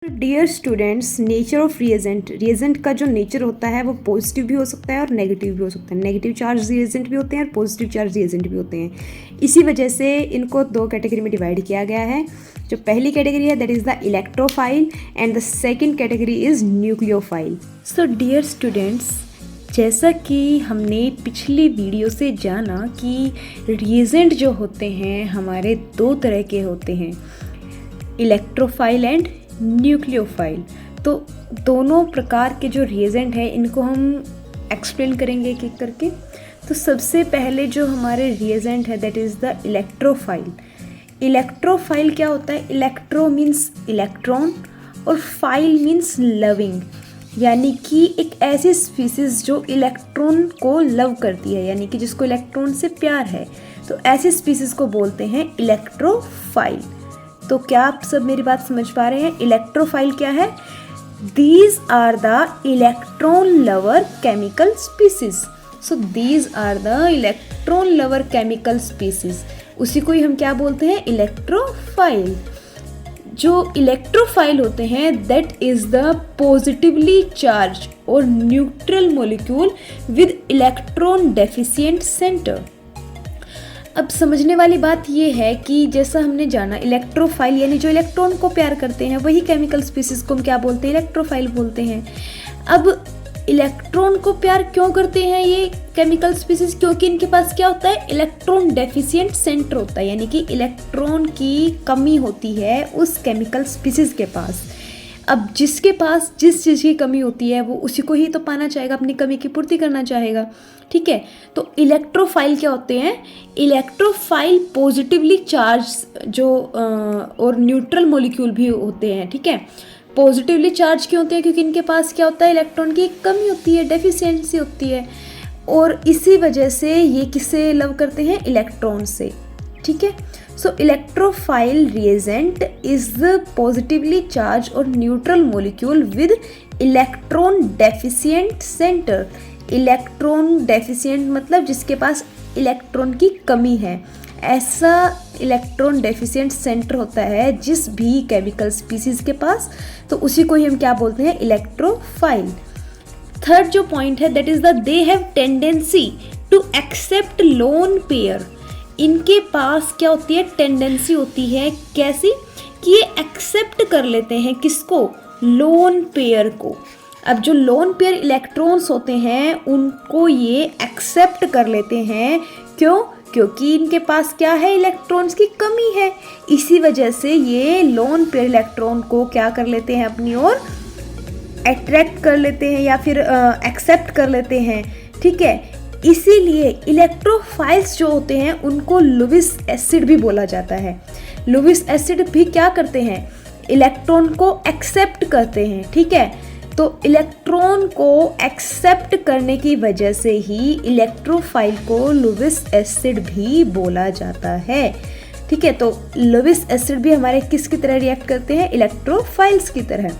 Dear students, nature of reagent का जो nature होता है वो पॉजिटिव भी हो सकता है और नेगेटिव भी हो सकता है। नेगेटिव चार्ज रिएजेंट भी होते हैं और पॉजिटिव चार्ज रिएजेंट भी होते हैं। इसी वजह से इनको दो कैटेगरी में डिवाइड किया गया है। जो पहली कैटेगरी है that is the electrophile and the second category is nucleophile. So dear students, जैसा कि हमने पिछली वीडियो से जाना कि रिएजेंट जो होते हैं हमारे दो तरह के होते हैं, इलेक्ट्रोफाइल एंड न्यूक्लियोफाइल। तो दोनों प्रकार के जो रिएजेंट है इनको हम एक्सप्लेन करेंगे एक एक करके। तो सबसे पहले जो हमारे रिएजेंट है that is the electrophile. Electrophile क्या होता है? इलेक्ट्रो मीन्स इलेक्ट्रॉन और फाइल मीन्स लविंग, यानी कि एक ऐसी स्पीसीज जो इलेक्ट्रॉन को लव करती है, यानी कि जिसको इलेक्ट्रॉन से प्यार है। तो ऐसी स्पीसीज को बोलते हैं इलेक्ट्रोफाइल। तो क्या आप सब मेरी बात समझ पा रहे हैं? इलेक्ट्रोफाइल क्या है? These are the electron lover chemical species. So these are the electron lover chemical species, उसी को ही हम क्या बोलते हैं? इलेक्ट्रोफाइल। जो इलेक्ट्रोफाइल होते हैं that is the positively charge और neutral molecule with electron deficient centre. अब समझने वाली बात ये है कि जैसा हमने जाना इलेक्ट्रोफाइल यानी जो इलेक्ट्रॉन को प्यार करते हैं वही केमिकल स्पीसीज को हम क्या बोलते हैं? इलेक्ट्रोफाइल बोलते हैं। अब इलेक्ट्रॉन को प्यार क्यों करते हैं ये केमिकल स्पीसीज? क्योंकि इनके पास क्या होता है? इलेक्ट्रॉन डेफिशिएंट सेंटर होता है, यानी कि इलेक्ट्रॉन की कमी होती है उस केमिकल स्पीसीज के पास। अब जिसके पास जिस चीज़ की कमी होती है वो उसी को ही तो पाना चाहेगा, अपनी कमी की पूर्ति करना चाहेगा, ठीक है। तो इलेक्ट्रोफाइल क्या होते हैं? इलेक्ट्रोफाइल पॉजिटिवली चार्ज जो और न्यूट्रल मॉलिक्यूल भी होते हैं, ठीक है। पॉजिटिवली चार्ज क्यों होते हैं? क्योंकि इनके पास क्या होता है? इलेक्ट्रॉन की कमी होती है, डेफिशिएंसी होती है, और इसी वजह से ये किससे लव करते हैं? इलेक्ट्रॉन से, ठीक है। So electrophile reagent is the positively charge और neutral molecule with electron deficient centre. Electron deficient मतलब जिसके पास इलेक्ट्रॉन की कमी है, ऐसा इलेक्ट्रॉन डेफिशिएंट सेंटर होता है जिस भी केमिकल स्पीसीज के पास, तो उसी को ही हम क्या बोलते हैं? इलेक्ट्रोफाइल। थर्ड जो पॉइंट है that is the they have tendency to accept lone pair. इनके पास क्या होती है? टेंडेंसी होती है, कैसी? कि ये एक्सेप्ट कर लेते हैं किसको? लोन पेयर को। अब जो लोन पेयर इलेक्ट्रॉन्स होते हैं उनको ये एक्सेप्ट कर लेते हैं, क्यों? क्योंकि इनके पास क्या है? इलेक्ट्रॉन्स की कमी है। इसी वजह से ये लोन पेयर इलेक्ट्रॉन को क्या कर लेते हैं? अपनी ओर अट्रैक्ट कर लेते हैं या फिर एक्सेप्ट कर लेते हैं, ठीक है। इसीलिए इलेक्ट्रोफाइल्स जो होते हैं उनको लुईस एसिड भी बोला जाता है। लुईस एसिड भी क्या करते हैं? इलेक्ट्रॉन को एक्सेप्ट करते हैं, ठीक है। तो इलेक्ट्रॉन को एक्सेप्ट करने की वजह से ही इलेक्ट्रोफाइल को लुईस एसिड भी बोला जाता है, ठीक है। तो लुईस एसिड भी हमारे किसकी तरह रिएक्ट करते हैं? इलेक्ट्रोफाइल्स की तरह।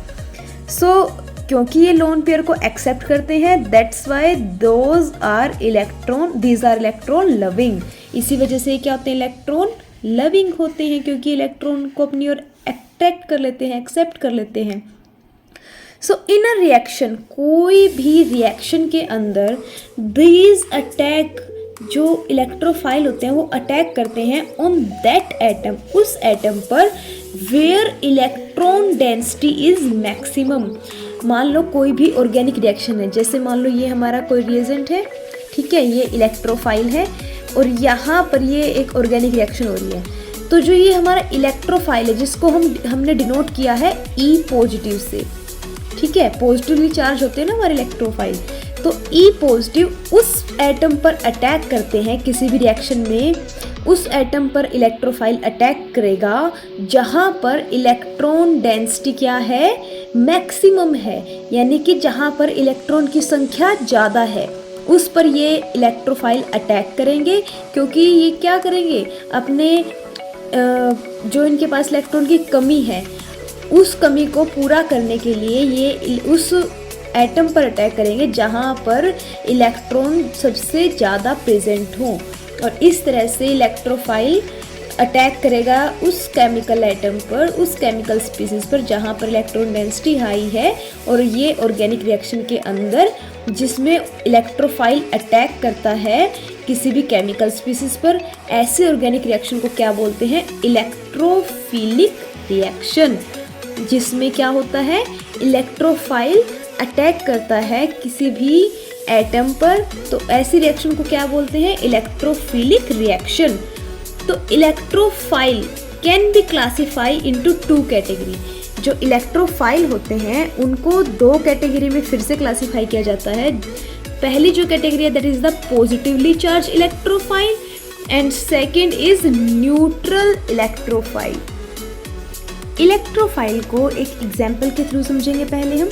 सो क्योंकि ये लोन पेयर को एक्सेप्ट करते हैं that's why these are electron loving. इसी वजह से क्या होते हैं? इलेक्ट्रॉन लविंग होते हैं, क्योंकि इलेक्ट्रॉन को अपनी ओर अट्रैक्ट कर लेते हैं, एक्सेप्ट कर लेते हैं। सो इन अ रिएक्शन, कोई भी रिएक्शन के अंदर दीज अटैक, जो इलेक्ट्रोफाइल होते हैं वो अटैक करते हैं ऑन दैट एटम, उस एटम पर where electron density is maximum. मान लो कोई भी ऑर्गेनिक रिएक्शन है, जैसे मान लो ये हमारा कोई रिएजेंट है, ठीक है, ये इलेक्ट्रोफाइल है और यहाँ पर ये एक ऑर्गेनिक रिएक्शन हो रही है। तो जो ये हमारा इलेक्ट्रोफाइल है जिसको हमने डिनोट किया है ई पॉजिटिव से, ठीक है, पॉजिटिवली चार्ज होते हैं ना हमारे इलेक्ट्रोफाइल, तो ई पॉजिटिव उस एटम पर अटैक करते हैं किसी भी रिएक्शन में, उस एटम पर इलेक्ट्रोफाइल अटैक करेगा जहाँ पर इलेक्ट्रॉन डेंसिटी क्या है? मैक्सिमम है, यानी कि जहाँ पर इलेक्ट्रॉन की संख्या ज़्यादा है उस पर ये इलेक्ट्रोफाइल अटैक करेंगे। क्योंकि ये क्या करेंगे? अपने जो इनके पास इलेक्ट्रॉन की कमी है उस कमी को पूरा करने के लिए ये उस एटम पर अटैक करेंगे जहाँ पर इलेक्ट्रॉन सबसे ज़्यादा प्रेजेंट हो, और इस तरह से इलेक्ट्रोफाइल अटैक करेगा उस केमिकल एटम पर, उस केमिकल स्पीसीज पर जहाँ पर इलेक्ट्रॉन डेंसिटी हाई है, और ये ऑर्गेनिक रिएक्शन के अंदर जिसमें इलेक्ट्रोफाइल अटैक करता है किसी भी केमिकल स्पीसीज पर, ऐसे ऑर्गेनिक रिएक्शन को क्या बोलते हैं? Electrophilic reaction. जिसमें क्या होता है? इलेक्ट्रोफाइल अटैक करता है किसी भी एटम पर, तो ऐसी रिएक्शन को क्या बोलते हैं? Electrophilic reaction. तो electrophile can be classify into 2 category. जो इलेक्ट्रोफाइल होते हैं उनको 2 कैटेगरी में फिर से क्लासीफाई किया जाता है। पहली जो कैटेगरी है that is the positively charge electrophile, and second is neutral electrophile. Electrophile को एक एग्जाम्पल के थ्रू समझेंगे पहले हम।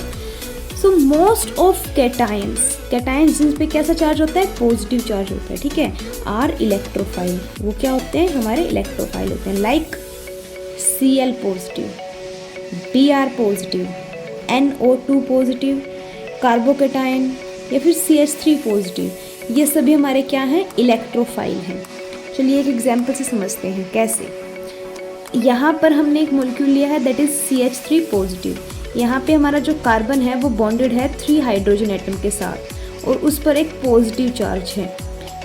सो मोस्ट ऑफ कैटायंस जिन पे कैसा चार्ज होता है? पॉजिटिव चार्ज होता है, ठीक है, आर इलेक्ट्रोफाइल। वो क्या होते हैं? हमारे इलेक्ट्रोफाइल होते हैं, like Cl positive, Br positive, NO2 positive, carbocation या फिर CH3 पॉजिटिव। ये सभी हमारे क्या हैं? इलेक्ट्रोफाइल हैं। चलिए एक एग्जाम्पल से समझते हैं कैसे। यहाँ पर हमने एक मॉलिक्यूल लिया है दैट इज CH3 पॉजिटिव। यहाँ पे हमारा जो कार्बन है वो बॉन्डेड है 3 हाइड्रोजन एटम के साथ और उस पर एक पॉजिटिव चार्ज है,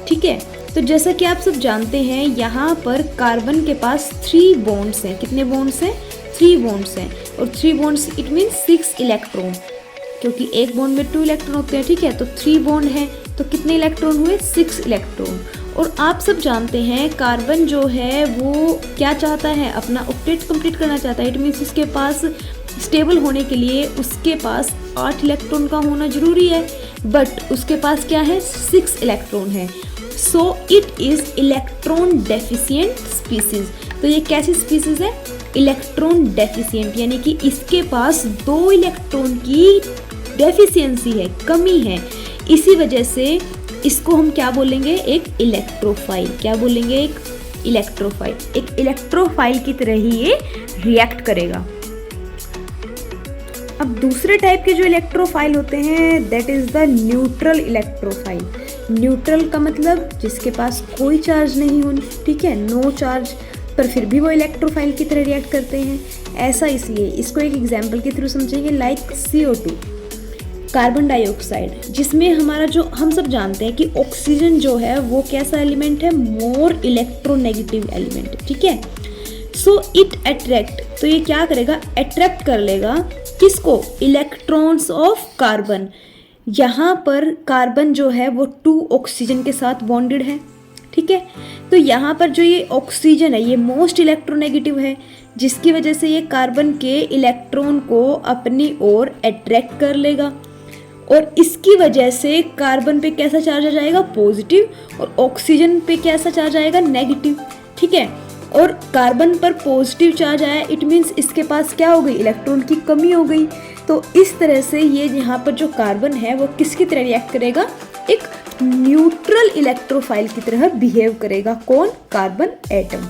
ठीक है। तो जैसा कि आप सब जानते हैं यहाँ पर कार्बन के पास 3 बॉन्ड्स हैं। कितने बॉन्ड्स हैं? 3 बॉन्ड्स हैं, और 3 बॉन्ड्स इट मीन 6 इलेक्ट्रॉन, क्योंकि एक बॉन्ड में 2 इलेक्ट्रॉन होते हैं, ठीक है। तो 3 बॉन्ड हैं तो कितने इलेक्ट्रॉन हुए? 6 इलेक्ट्रॉन। और आप सब जानते हैं कार्बन जो है वो क्या चाहता है? अपना ऑक्टेट कंप्लीट करना चाहता है। इट मीन्स उसके पास स्टेबल होने के लिए उसके पास 8 इलेक्ट्रॉन का होना जरूरी है, बट उसके पास क्या है? 6 इलेक्ट्रॉन है। So it is electron deficient species. तो ये कैसी स्पीसीज है? इलेक्ट्रॉन डेफिशिएंट, यानी कि इसके पास 2 इलेक्ट्रॉन की डेफिशिएंसी है, कमी है। इसी वजह से इसको हम क्या बोलेंगे? एक इलेक्ट्रोफाइल। क्या बोलेंगे? एक इलेक्ट्रोफाइल। एक इलेक्ट्रोफाइल की तरह ही ये रिएक्ट करेगा। अब दूसरे टाइप के जो इलेक्ट्रोफाइल होते हैं that is the neutral electrophile. Neutral का मतलब जिसके पास कोई चार्ज नहीं होनी, ठीक है, नो चार्ज, पर फिर भी वो इलेक्ट्रोफाइल की तरह रिएक्ट करते हैं। ऐसा इसलिए, इसको एक एग्जाम्पल के थ्रू समझेंगे, लाइक CO2 कार्बन डाइऑक्साइड, जिसमें हमारा जो हम सब जानते हैं कि ऑक्सीजन जो है वो कैसा एलिमेंट है? मोर इलेक्ट्रोनेगेटिव एलिमेंट, ठीक है। सो इट अट्रैक्ट, तो ये क्या करेगा? अट्रैक्ट कर लेगा किसको? Electrons of carbon. यहाँ पर कार्बन जो है वो 2 ऑक्सीजन के साथ बॉन्डेड है, ठीक है। तो यहाँ पर जो ये ऑक्सीजन है ये मोस्ट इलेक्ट्रोनेगेटिव है, जिसकी वजह से ये कार्बन के इलेक्ट्रॉन को अपनी ओर अट्रैक्ट कर लेगा, और इसकी वजह से कार्बन पे कैसा चार्ज आ जाएगा? पॉजिटिव, और ऑक्सीजन पे कैसा चार्ज आएगा? नेगेटिव, ठीक है। और कार्बन पर पॉजिटिव चार्ज आया, इट मीन्स इसके पास क्या हो गई? इलेक्ट्रॉन की कमी हो गई। तो इस तरह से ये यहाँ पर जो कार्बन है वो किसकी तरह रिएक्ट करेगा? एक न्यूट्रल इलेक्ट्रोफाइल की तरह बिहेव करेगा। कौन? Carbon atom.